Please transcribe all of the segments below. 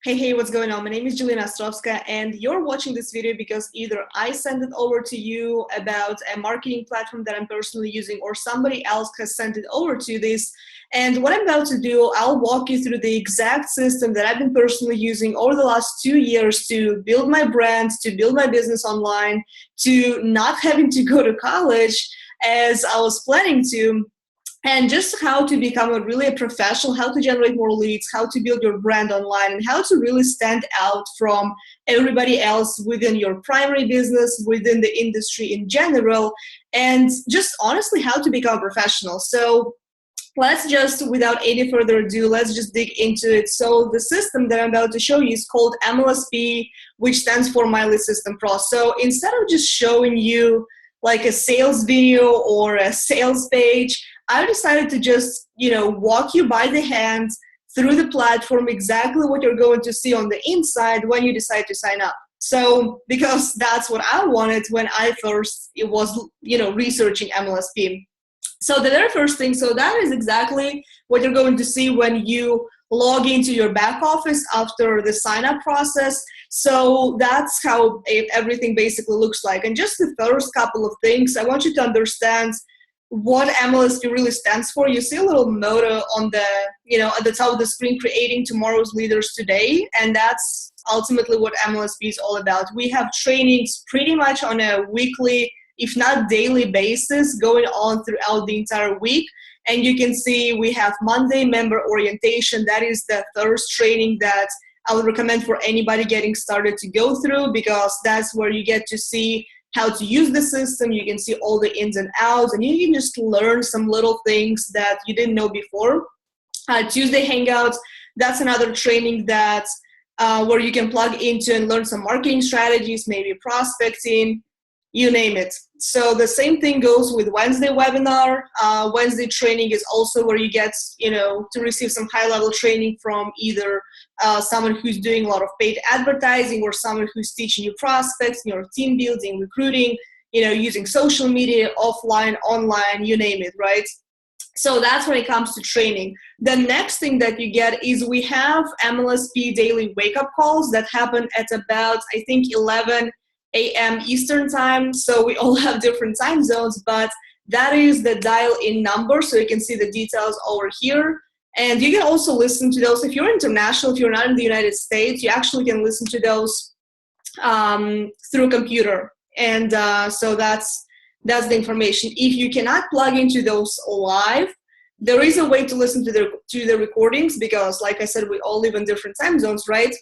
Hey, what's going on? My name is Jelena Ostrovska, and you're watching this video because either I sent it over to you about a marketing platform that I'm personally using, or somebody else has sent it over to this. And what I'm about to do, I'll walk you through the exact system that I've been personally using over the last 2 years to build my brand, to build my business online, to not having to go to college as I was planning to, and just how to become a professional, how to generate more leads, how to build your brand online, and how to really stand out from everybody else within your primary business, within the industry in general, and just honestly how to become a professional. So let's just, without any further ado, let's just dig into it. So the system that I'm about to show you is called MLSP, which stands for My Lead System Pro. So instead of just showing you like a sales video or a sales page, I decided to just, walk you by the hand through the platform, exactly what you're going to see on the inside when you decide to sign up. So, because that's what I wanted when I first was, researching MLSP. So the very first thing, so that is exactly what you're going to see when you log into your back office after the sign up process. So that's how everything basically looks like. And just the first couple of things, I want you to understand what MLSP really stands for. You see a little motto on the, at the top of the screen, creating tomorrow's leaders today. And that's ultimately what MLSP is all about. We have trainings pretty much on a weekly, if not daily basis, going on throughout the entire week. And you can see we have Monday member orientation. That is the first training that I would recommend for anybody getting started to go through, because that's where you get to see how to use the system. You can see all the ins and outs, and you can just learn some little things that you didn't know before. Tuesday Hangouts, that's another training that where you can plug into and learn some marketing strategies, maybe prospecting, you name it. So the same thing goes with Wednesday webinar. Wednesday training is also where you get, to receive some high-level training from either someone who's doing a lot of paid advertising, or someone who's teaching you prospects, team building, recruiting, using social media, offline, online, you name it, right? So that's when it comes to training. The next thing that you get is we have MLSP daily wake-up calls that happen at about, I think, 11 a.m. Eastern time. So we all have different time zones, but that is the dial-in number. So you can see the details over here. And you can also listen to those. If you're international, if you're not in the United States, you actually can listen to those through a computer. And so that's the information. If you cannot plug into those live, there is a way to listen to the recordings, because like I said, we all live in different time zones, right?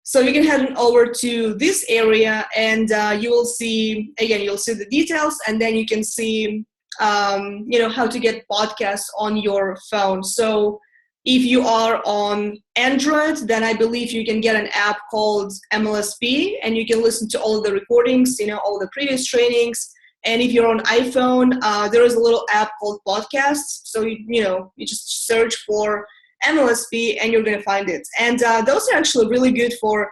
So you can head over to this area, and you will see, again, you'll see the details, and then you can see, how to get podcasts on your phone. So if you are on Android, then I believe you can get an app called MLSP, and you can listen to all of the recordings, all the previous trainings. And if you're on iPhone, there is a little app called Podcasts. So, you just search for MLSP and you're going to find it. And those are actually really good for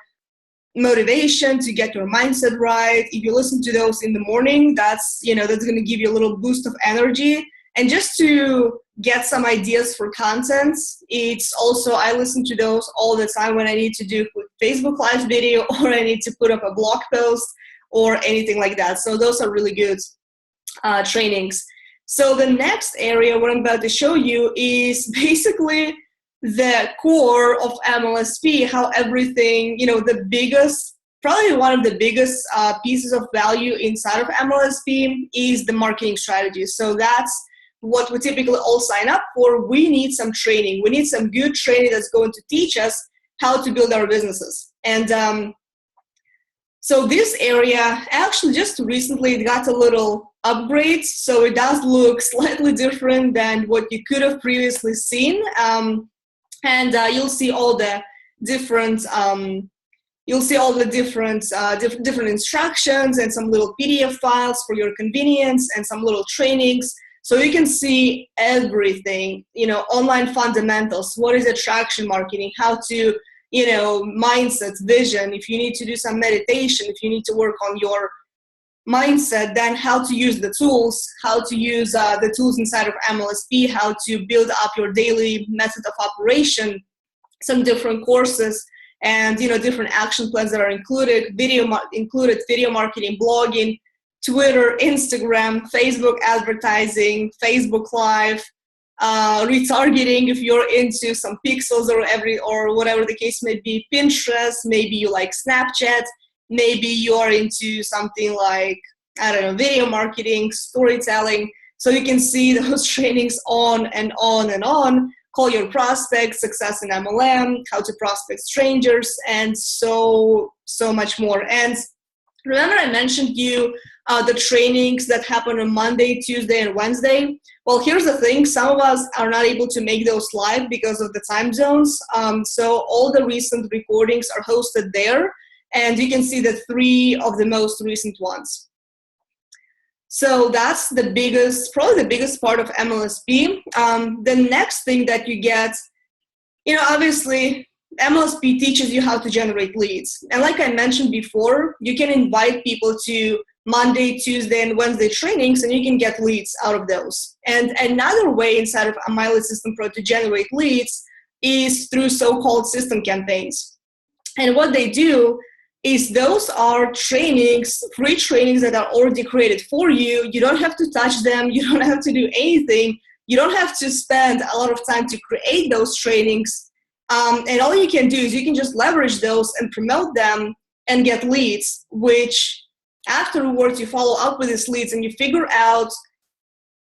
motivation, to get your mindset right. If you listen to those in the morning, that's going to give you a little boost of energy. And just to get some ideas for content, it's also, I listen to those all the time when I need to do Facebook Live video, or I need to put up a blog post or anything like that. So those are really good trainings. So the next area, what I'm about to show you, is basically the core of MLSP, how everything, probably one of the biggest pieces of value inside of MLSP is the marketing strategy. So that's what we typically all sign up for. We need some training. We need some good training that's going to teach us how to build our businesses. And so this area, actually just recently, it got a little upgrade. So it does look slightly different than what you could have previously seen. And you'll see all the different, different instructions, and some little PDF files for your convenience, and some little trainings. So you can see everything, online fundamentals, what is attraction marketing, how to, mindset, vision, if you need to do some meditation, if you need to work on your mindset, then how to use the tools, how to use the tools inside of MLSP, how to build up your daily method of operation, some different courses, and different action plans that are included, video marketing, blogging, Twitter, Instagram, Facebook advertising, Facebook Live, retargeting if you're into some pixels or whatever the case may be, Pinterest, maybe you like Snapchat, maybe you are into something like, I don't know, video marketing, storytelling. So you can see those trainings on and on and on. Call your prospects, success in MLM, how to prospect strangers, and so much more. And remember I mentioned you the trainings that happen on Monday, Tuesday, and Wednesday. Well, here's the thing. Some of us are not able to make those live because of the time zones. So all the recent recordings are hosted there, and you can see the 3 of the most recent ones. So that's probably the biggest part of MLSP. The next thing that you get, obviously, MLSP teaches you how to generate leads. And like I mentioned before, you can invite people to Monday, Tuesday, and Wednesday trainings, and you can get leads out of those. And another way inside of My Lead System Pro to generate leads is through so-called system campaigns. And what they do is those are trainings, free trainings that are already created for you. You don't have to touch them. You don't have to do anything. You don't have to spend a lot of time to create those trainings. And all you can do is you can just leverage those and promote them and get leads, which afterwards you follow up with these leads and you figure out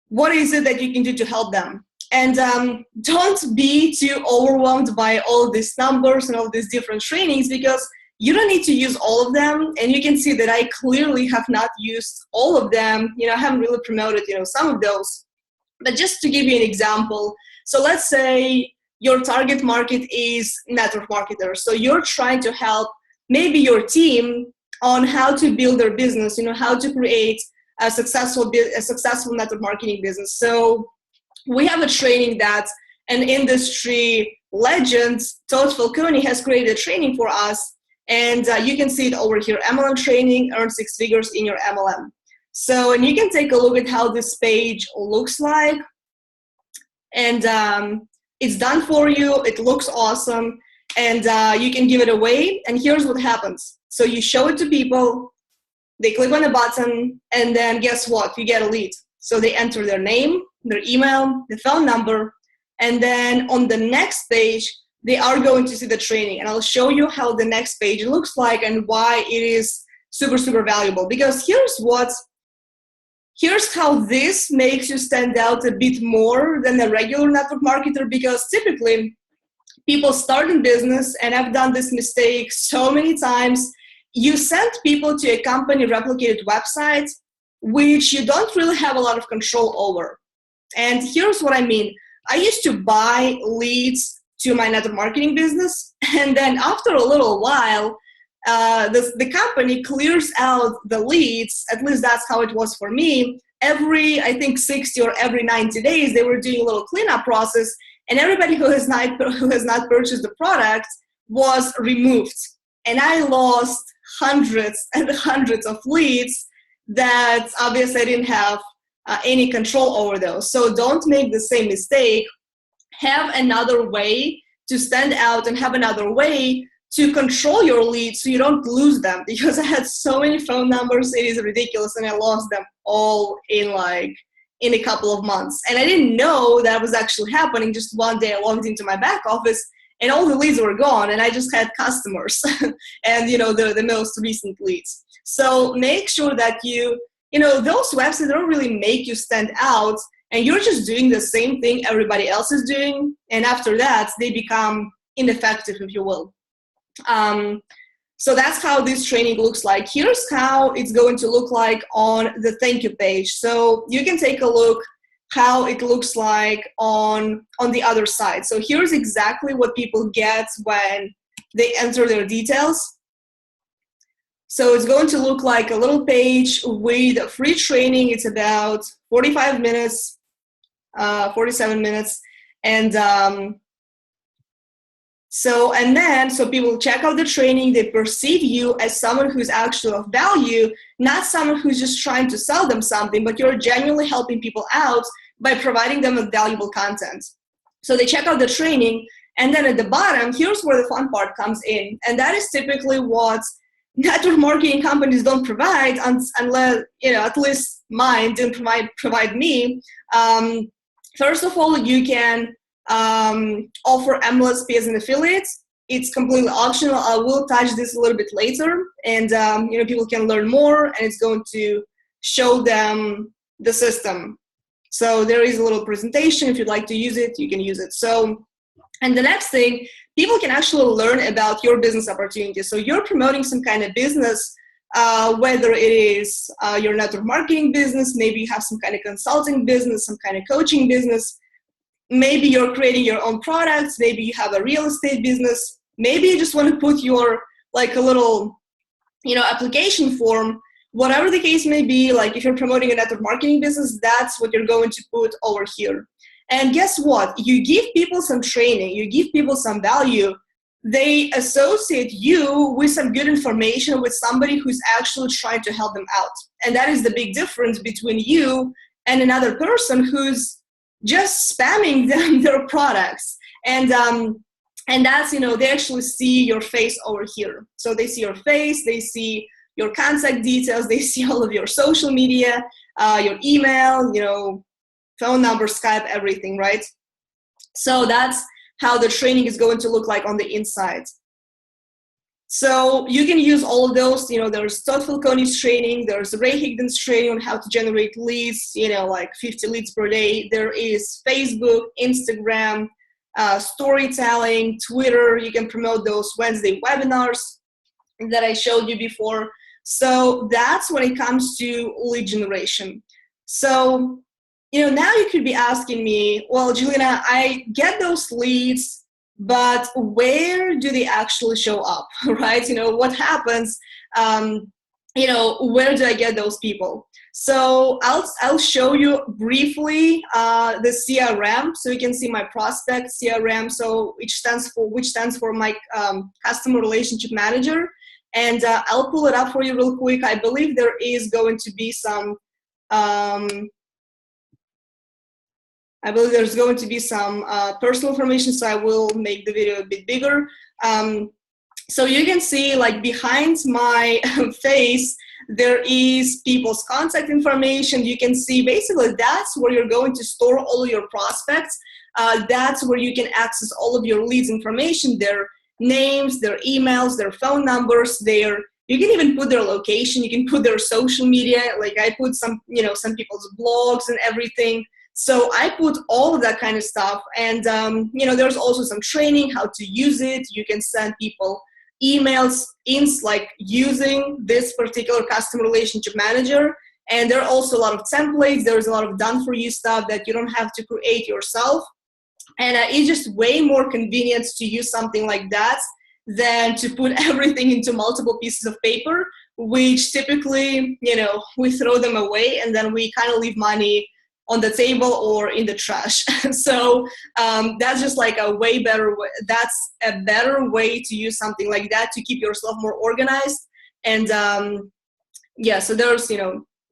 what is it that you can do to help them. And don't be too overwhelmed by all these numbers and all these different trainings, because you don't need to use all of them. And you can see that I clearly have not used all of them. I haven't really promoted, some of those. But just to give you an example, so let's say your target market is network marketers. So you're trying to help maybe your team on how to build their business, how to create a successful network marketing business. So we have a training that an industry legend, Todd Falcone, has created a training for us. And you can see it over here, MLM training, earn 6 figures in your MLM. So, and you can take a look at how this page looks like. And it's done for you. It looks awesome. And you can give it away. And here's what happens. So you show it to people, they click on the button, and then guess what? You get a lead. So they enter their name, their email, the phone number, and then on the next page, they are going to see the training. And I'll show you how the next page looks like and why it is super, super valuable. Because here's how this makes you stand out a bit more than a regular network marketer, because typically people start in business, and I've done this mistake so many times. You send people to a company replicated website, which you don't really have a lot of control over. And here's what I mean. I used to buy leads to my network marketing business, and then after a little while, the company clears out the leads. At least that's how it was for me. Every, I think, 60 or every 90 days, they were doing a little cleanup process, and everybody who has not purchased the product was removed. And I lost hundreds and hundreds of leads that obviously I didn't have any control over those. So don't make the same mistake. Have another way to stand out and have another way to control your leads so you don't lose them, because I had so many phone numbers, it is ridiculous, and I lost them all in a couple of months. And I didn't know that was actually happening. Just one day I logged into my back office and all the leads were gone, and I just had customers and the most recent leads. So make sure that those websites don't really make you stand out, and you're just doing the same thing everybody else is doing, and after that they become ineffective, if you will. So that's how this training looks like. Here's how it's going to look like on the thank you page. So you can take a look how it looks like on the other side. So here's exactly what people get when they enter their details. So it's going to look like a little page with a free training. It's about 45 minutes, 47 minutes. And so people check out the training, they perceive you as someone who's actually of value, not someone who's just trying to sell them something, but you're genuinely helping people out by providing them with valuable content. So they check out the training, And then at the bottom, here's where the fun part comes in. And that is typically what network marketing companies don't provide unless, at least mine didn't provide me. First of all, you can offer MLSP as an affiliate. It's completely optional. I will touch this a little bit later, and people can learn more, and it's going to show them the system. So there is a little presentation. If you'd like to use it, you can use it. So, and the next thing, people can actually learn about your business opportunities. So you're promoting some kind of business, whether it is your network marketing business, maybe you have some kind of consulting business, some kind of coaching business. Maybe you're creating your own products. Maybe you have a real estate business. Maybe you just want to put your, like a little, application form. Whatever the case may be, like if you're promoting a network marketing business, that's what you're going to put over here. And guess what? You give people some training. You give people some value. They associate you with some good information, with somebody who's actually trying to help them out. And that is the big difference between you and another person who's just spamming them their products. And that's, they actually see your face over here. So they see your face, they see your contact details, they see all of your social media, your email, phone number, Skype, everything, right? So that's how the training is going to look like on the inside. So you can use all of those. There's Todd Falcone's training, there's Ray Higdon's training on how to generate leads, like 50 leads per day. There is Facebook, Instagram, storytelling, Twitter. You can promote those Wednesday webinars that I showed you before. So that's when it comes to lead generation. So, now you could be asking me, well, Jelena, I get those leads, but where do they actually show up, right? What happens, where do I get those people? So I'll show you briefly the CRM, so you can see my prospect CRM, so which stands for my customer relationship manager. And I'll pull it up for you real quick. I believe there is going to be some personal information, so I will make the video a bit bigger. So you can see, like, behind my face, there is people's contact information. You can see basically that's where you're going to store all of your prospects. That's where you can access all of your leads information, their names, their emails, their phone numbers, you can even put their location, you can put their social media, like I put some people's blogs and everything. So I put all of that kind of stuff. And, there's also some training, how to use it. You can send people emails like using this particular customer relationship manager. And there are also a lot of templates. There's a lot of done for you stuff that you don't have to create yourself. And it's just way more convenient to use something like that than to put everything into multiple pieces of paper, which typically, we throw them away and then we kind of leave money on the table or in the trash. So that's just like a way better way. That's a better way to use something like that to keep yourself more organized. And so there's,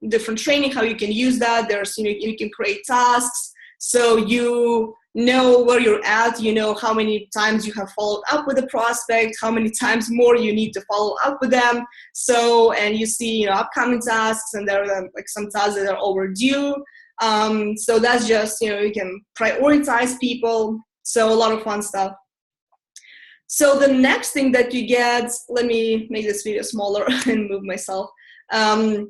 different training, how you can use that. There's, you can create tasks. So you know where you're at, how many times you have followed up with a prospect, how many times more you need to follow up with them. So, and you see, upcoming tasks, and there are like some tasks that are overdue. So that's just, you can prioritize people. So a lot of fun stuff. So the next thing that you get, let me make this video smaller and move myself. The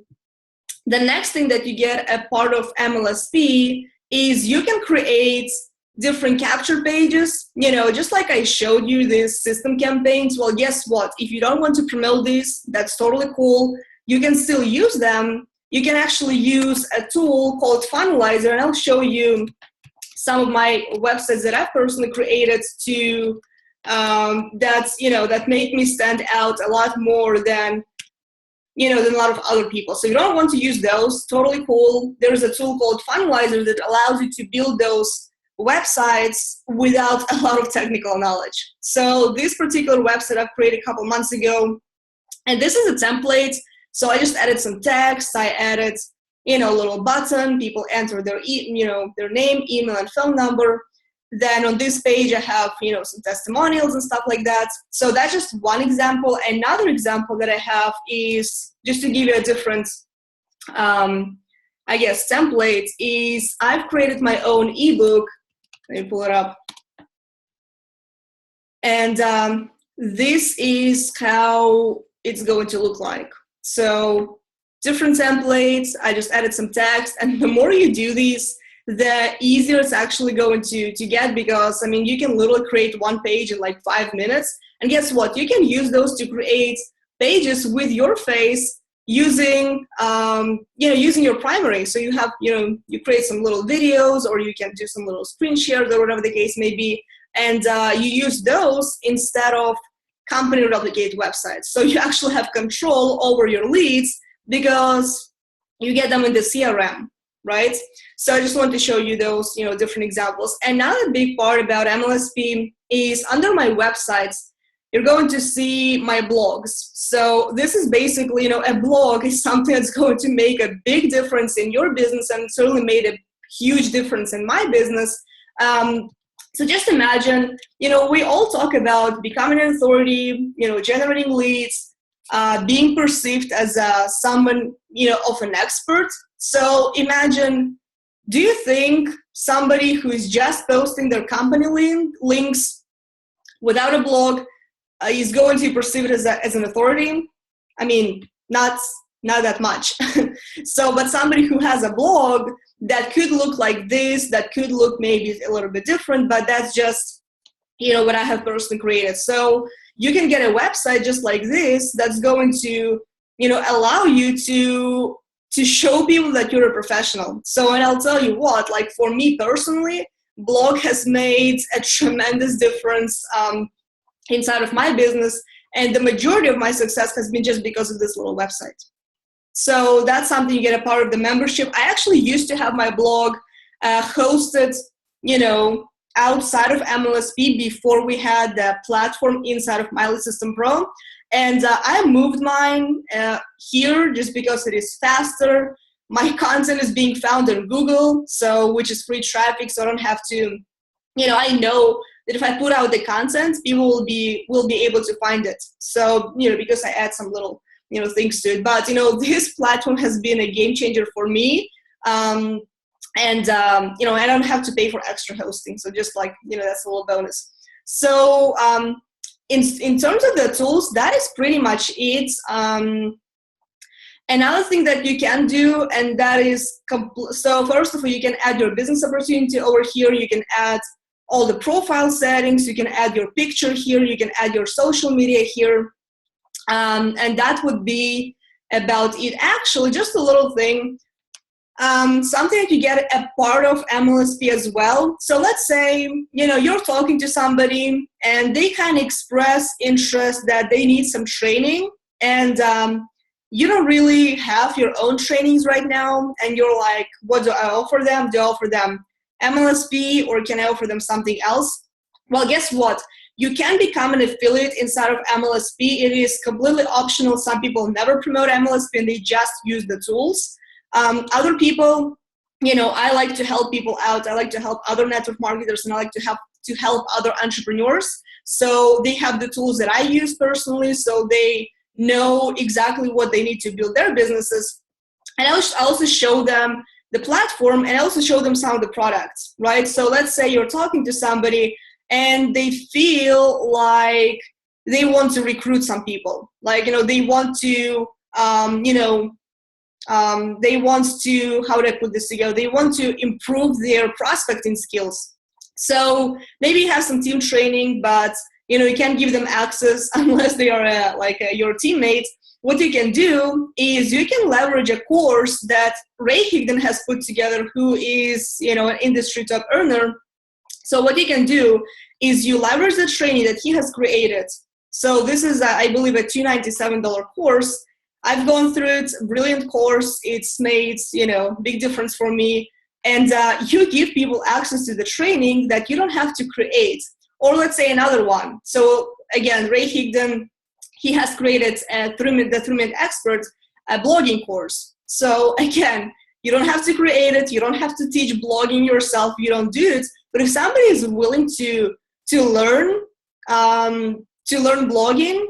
next thing that you get a part of MLSP is you can create different capture pages, just like I showed you these system campaigns. Well, guess what? If you don't want to promote these, that's totally cool. You can still use them. You can actually use a tool called Funnelizer, and I'll show you some of my websites that I've personally created to that make me stand out a lot more than a lot of other people. So you don't want to use those, totally cool. There's a tool called Funnelizer that allows you to build those websites without a lot of technical knowledge. So this particular website I've created a couple months ago, and this is a template. So I just added some text. I added, a little button. People enter their name, email, and phone number. Then on this page, I have, some testimonials and stuff like that. So that's just one example. Another example that I have is, just to give you a different, template, is I've created my own ebook. Let me pull it up. And this is how it's going to look like. So different templates, I just added some text, and the more you do these, the easier it's actually going to get, because you can literally create one page in like 5 minutes, and guess what, you can use those to create pages with your face using using your primary. So you have you create some little videos, or you can do some little screen shares, or whatever the case may be, and you use those instead of company replicate websites. So you actually have control over your leads because you get them in the CRM, right? So I just want to show you those, different examples. Another big part about MLSP is under my websites, you're going to see my blogs. So this is basically, a blog is something that's going to make a big difference in your business, and certainly made a huge difference in my business. So just imagine, we all talk about becoming an authority, generating leads, being perceived as someone, of an expert. So imagine, do you think somebody who is just posting their company links without a blog is going to be perceived as an authority? Not that much. But somebody who has a blog that could look like this, that could look maybe a little bit different, but that's just, what I have personally created. So you can get a website just like this that's going to, allow you to show people that you're a professional. So, and I'll tell you what, like for me personally, blog has made a tremendous difference inside of my business, and the majority of my success has been just because of this little website. So that's something you get a part of the membership. I actually used to have my blog hosted, outside of MLSP before we had the platform inside of My Lead System Pro. And I moved mine here just because it is faster. My content is being found on Google, which is free traffic, so I don't have to, I know that if I put out the content, people will be able to find it. So, because I add some little, things to it. But, this platform has been a game changer for me. I don't have to pay for extra hosting. So just like, that's a little bonus. So in terms of the tools, that is pretty much it. Another thing that you can do, and that is, so first of all, you can add your business opportunity over here. You can add all the profile settings. You can add your picture here. You can add your social media here. And that would be about it. Actually, just a little thing. Something that you get a part of MLSP as well. So let's say, you're talking to somebody and they kind of express interest that they need some training, and you don't really have your own trainings right now, and you're like, what do I offer them? Do I offer them MLSP, or can I offer them something else? Well, guess what? You can become an affiliate inside of MLSP. It is completely optional. Some people never promote MLSP and they just use the tools. Other people, I like to help people out. I like to help other network marketers, and I like to help other entrepreneurs. So they have the tools that I use personally, so they know exactly what they need to build their businesses. And I also show them the platform, and I also show them some of the products, right? So let's say you're talking to somebody and they feel like they want to recruit some people. Like, they want to, they want to, how do I put this together? They want to improve their prospecting skills. So maybe you have some team training, but you can't give them access unless they are your teammate. What you can do is you can leverage a course that Ray Higdon has put together, who is an industry top earner. So what you can do is you leverage the training that he has created. So this is, I believe, a $297 course. I've gone through it, brilliant course. It's made, big difference for me. And you give people access to the training that you don't have to create. Or let's say another one. So again, Ray Higdon, he has created the 3-Minute Expert, a blogging course. So again, you don't have to create it. You don't have to teach blogging yourself. You don't do it. But if somebody is willing to learn blogging,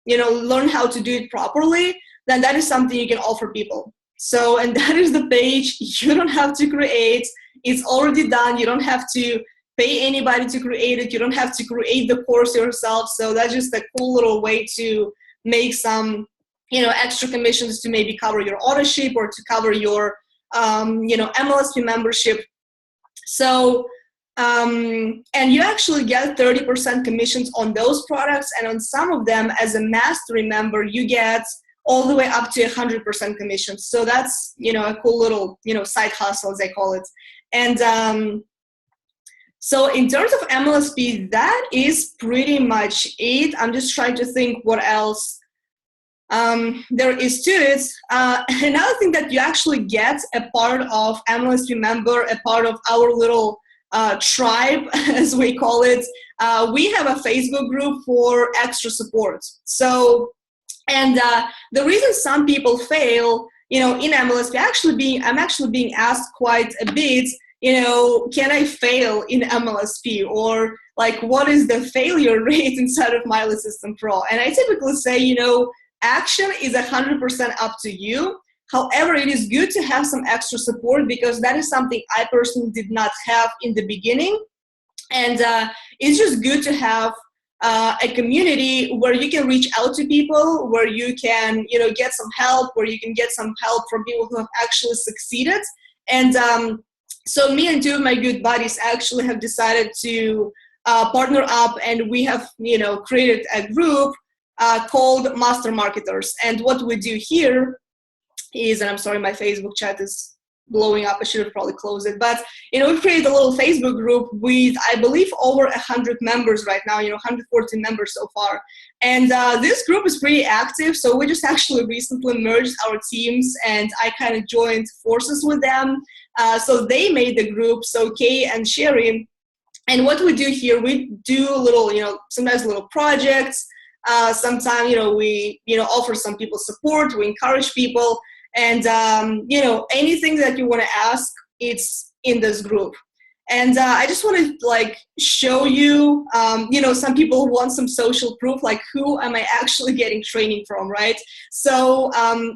learn how to do it properly, then that is something you can offer people. So, and that is the page you don't have to create. It's already done. You don't have to pay anybody to create it. You don't have to create the course yourself. So that's just a cool little way to make some, extra commissions to maybe cover your auto-ship or to cover your, MLSP membership. So, and you actually get 30% commissions on those products. And on some of them, as a mastery member, you get all the way up to 100% commissions. So that's, a cool little, side hustle, as I call it. And so in terms of MLSP, that is pretty much it. I'm just trying to think what else there is to it. Another thing that you actually get a part of MLSP member, a part of our little tribe, as we call it. We have a Facebook group for extra support. So, and the reason some people fail, in MLSP, I'm actually being asked quite a bit, can I fail in MLSP? Or like, what is the failure rate inside of My Assistant Pro? And I typically say, action is 100% up to you. However, it is good to have some extra support because that is something I personally did not have in the beginning. And it's just good to have a community where you can reach out to people, where you can, get some help, where you can get some help from people who have actually succeeded. And so me and two of my good buddies actually have decided to partner up, and we have, created a group called Master Marketers. And what we do here is, and I'm sorry, my Facebook chat is blowing up. I should have probably closed it. But, we've created a little Facebook group with, I believe, over 100 members right now, 114 members so far. And this group is pretty active. So we just actually recently merged our teams, and I kind of joined forces with them. So they made the group, so Kay and Sherry. And what we do here, we do little, sometimes little projects. Sometimes, we, offer some people support. We encourage people. And, anything that you want to ask, it's in this group. And I just want to show you, some people want some social proof, like who am I actually getting training from, right? So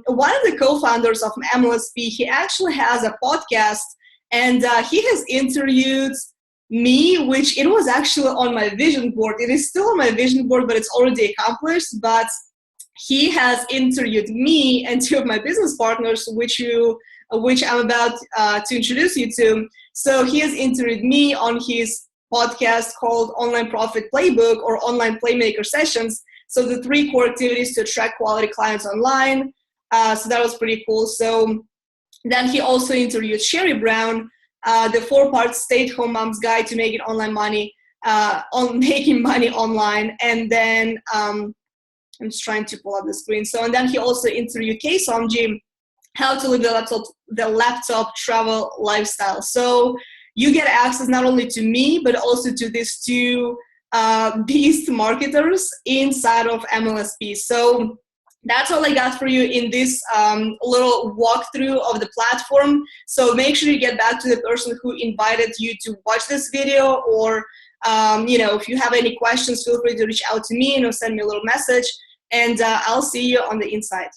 one of the co-founders of MLSP, he actually has a podcast, and he has interviewed me, which it was actually on my vision board. It is still on my vision board, but it's already accomplished. But he has interviewed me and two of my business partners, which I'm about to introduce you to. So he has interviewed me on his podcast called Online Profit Playbook, or Online Playmaker Sessions. So the 3 core activities to attract quality clients online. So that was pretty cool. So then he also interviewed Sherry Brown, the 4-part stay-at-home mom's guide to making making money online. And then I'm just trying to pull up the screen. So, and then he also interviewed Kay Somji, how to live the laptop travel lifestyle. So you get access not only to me, but also to these 2 beast marketers inside of MLSP. So that's all I got for you in this little walkthrough of the platform. So make sure you get back to the person who invited you to watch this video, or if you have any questions, feel free to reach out to me, send me a little message, and I'll see you on the inside.